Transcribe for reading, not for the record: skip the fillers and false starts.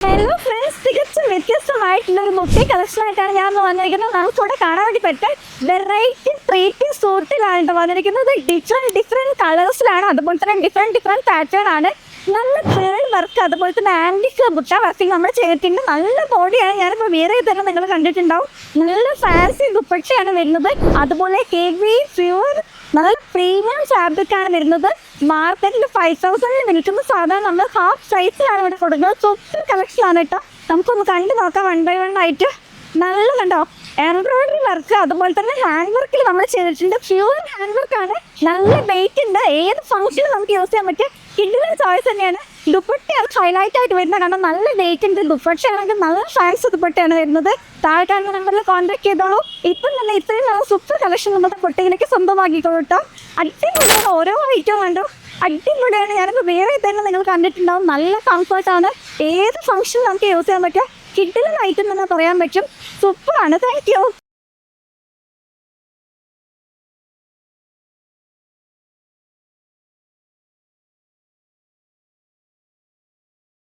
Hello friends, തികച്ചും വ്യത്യസ്തമായിട്ടുള്ള ഒരു ബൊക്കെ കളക്ഷനായിട്ടാണ് ഞാൻ വന്നിരിക്കുന്നത്. നമുക്കിവിടെ കാണാൻ വേണ്ടി പറ്റാൻ വെറൈറ്റി പ്രീറ്റി സൂട്ടിലാണ് വന്നിരിക്കുന്നത്. ഡിഫറെൻറ്റ് കളേഴ്സിലാണ്, അതുപോലെ തന്നെ ഡിഫറെൻറ്റ് പാറ്റേൺ ആണ്. നല്ല പേൾ വർക്ക്, അതുപോലെ തന്നെ ആൻറ്റിക് ബുട്ട വർക്കിംഗ് നമ്മൾ ചെയ്തിട്ടുണ്ട്. നല്ല ബോഡിയാണ്. ഞാനിപ്പോൾ വേറെ തന്നെ നിങ്ങൾ കണ്ടിട്ടുണ്ടാവും. നല്ല ഫാൻസി ദുപ്പട്ടയാണ് വരുന്നത്. അതുപോലെ ഹെവി പ്യൂർ നല്ല പ്രീമിയം ഫാബ്രിക്കാണ് വരുന്നത്. മാർക്കറ്റിൽ 5000 വിൽക്കുന്ന സാധനം നമ്മൾ ഹാഫ് പ്രൈസിലാണ് ഇവിടെ കൊടുക്കുന്നത്. സൂപ്പർ കളക്ഷനാണ് കേട്ടോ. നമുക്കൊന്ന് കണ്ടു നോക്കാം വൺ ബൈ വൺ ആയിട്ട്. നല്ല കണ്ടോ എംബ്രോയിഡറി വർക്ക്, അതുപോലെ തന്നെ ഹാൻഡ് വർക്കിൽ നമ്മൾ ചെയ്തിട്ടുണ്ട്. പ്യൂർ ഹാൻഡ് വർക്കാണ്. നല്ല വെയിറ്റ് ഉണ്ട്. ഏത് ഫംഗ്ഷനും നമുക്ക് യൂസ് ചെയ്യാൻ പറ്റിയ കിഡിലെ ചോയ്സ് തന്നെയാണ്. ദുപ്പട്ടയാണ് ഹൈലൈറ്റ് ആയിട്ട് വരുന്നത്. കാരണം നല്ല വെയിറ്റ് ഉണ്ട്. ദുപ്പട്ടയാണെങ്കിൽ നല്ല ഫാൻസ് ദുപ്പട്ടയാണ് വരുന്നത്. താഴെ നമ്പറിൽ കോൺടാക്ട് ചെയ്തോളൂ. ഇപ്പം തന്നെ ഇത്രയും നല്ല സൂപ്പർ കളക്ഷൻ നമ്മുടെ കുട്ടികളേക്ക് സ്വന്തമാക്കിക്കോളൂ കേട്ടോ. അടിപൊളിയാണ് ഓരോ ഐറ്റവും കണ്ടു. അടിപൊളിയാണ്. ഞാനിപ്പോൾ വേറെ തന്നെ നിങ്ങൾ കണ്ടിട്ടുണ്ടാവും. നല്ല കംഫർട്ടാണ്. ഏത് ഫംഗ്ഷനും നമുക്ക് യൂസ് ചെയ്യാൻ പറ്റുക കിഡിലെ ഐറ്റം എന്ന് പറയാൻ പറ്റും. സൂപ്പറാണ്. Thank you.